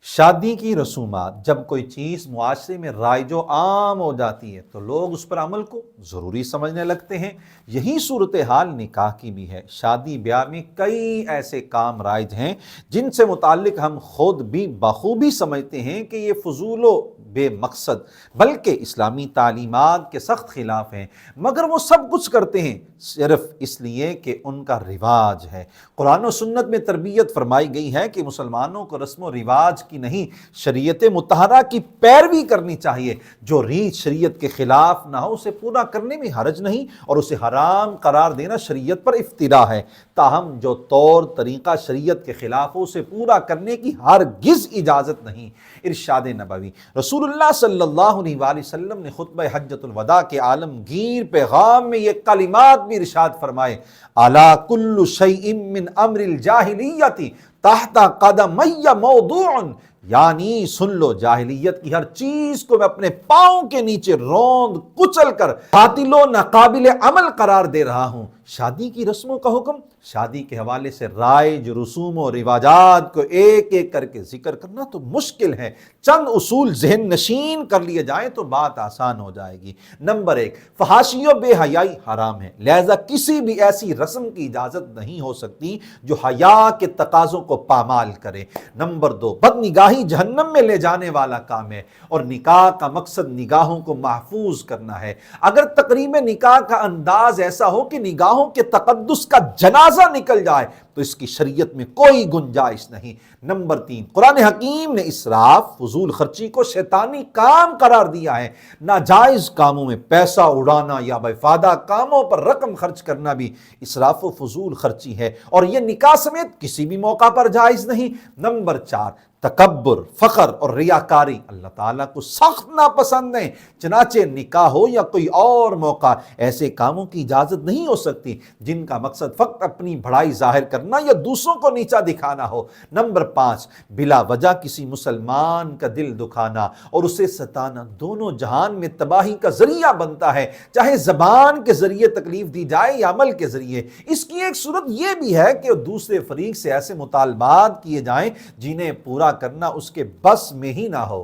شادی کی رسومات جب کوئی چیز معاشرے میں رائج و عام ہو جاتی ہے تو لوگ اس پر عمل کو ضروری سمجھنے لگتے ہیں۔ یہی صورتحال نکاح کی بھی ہے۔ شادی بیاہ میں کئی ایسے کام رائج ہیں جن سے متعلق ہم خود بھی بخوبی سمجھتے ہیں کہ یہ فضول و بے مقصد بلکہ اسلامی تعلیمات کے سخت خلاف ہیں، مگر وہ سب کچھ کرتے ہیں صرف اس لیے کہ ان کا رواج ہے۔ قرآن و سنت میں تربیت فرمائی گئی ہے کہ مسلمانوں کو رسم و رواج کی نہیں، شریعت مطہرہ کی پیروی کرنی چاہیے۔ جو ریت شریعت کے خلاف نہ ہو اسے پورا کرنے میں حرج نہیں، اور اسے حرام قرار دینا شریعت پر افتراء ہے۔ تاہم جو طور طریقہ شریعت کے خلاف ہو اسے پورا کرنے کی ہرگز اجازت نہیں۔ ارشاد نبوی رسول اللہ صلی اللہ علیہ وآلہ وسلم نے خطبہ حجۃ الوداع کے عالمگیر پیغام میں یہ کلمات بھی ارشاد فرمائے: الا کل شیء من امر الجاہلیۃ تحت قدمی موضوع، یعنی سن لو، جاہلیت کی ہر چیز کو میں اپنے پاؤں کے نیچے روند کچل کر باطل و ناقابل عمل قرار دے رہا ہوں۔ شادی کی رسموں کا حکم، شادی کے حوالے سے رائج رسوم و رواجات کو ایک ایک کر کے ذکر کرنا تو مشکل ہے۔ چند اصول ذہن نشین کر لیے جائیں تو بات آسان ہو جائے گی۔ نمبر 1، فحاشی و بے حیائی حرام ہے، لہذا کسی بھی ایسی رسم کی اجازت نہیں ہو سکتی جو حیا کے تقاضوں کو پامال کرے۔ نمبر 2، بد نگاہی جہنم میں لے جانے والا کام ہے، اور نکاح کا مقصد نگاہوں کو محفوظ کرنا ہے۔ اگر تقریب نکاح کا انداز ایسا ہو کہ نگاہوں کے تقدس کا جنازہ نکل جائے تو اس کی شریعت میں کوئی گنجائش نہیں۔ نمبر 3، قرآن حکیم نے اسراف، فضول خرچی کو شیطانی کام قرار دیا ہے۔ ناجائز کاموں میں پیسہ اڑانا یا بفائدہ کاموں پر رقم خرچ کرنا بھی اسراف و فضول خرچی ہے، اور یہ نکاح سمیت کسی بھی موقع پر جائز نہیں۔ نمبر 4، تکبر، فخر اور ریاکاری اللہ تعالیٰ کو سخت ناپسند ہیں، چنانچہ نکاح ہو یا کوئی اور موقع ایسے کاموں کی اجازت نہیں ہو سکتی جن کا مقصد فقط اپنی بڑائی ظاہر کرنا یا دوسروں کو نیچا دکھانا ہو۔ نمبر 5، بلا وجہ کسی مسلمان کا دل دکھانا اور اسے ستانا دونوں جہان میں تباہی کا ذریعہ بنتا ہے، چاہے زبان کے ذریعے تکلیف دی جائے یا عمل کے ذریعے۔ اس کی ایک صورت یہ بھی ہے کہ دوسرے فریق سے ایسے مطالبات کیے جائیں جنہیں پورا کرنا اس کے بس میں ہی نہ ہو۔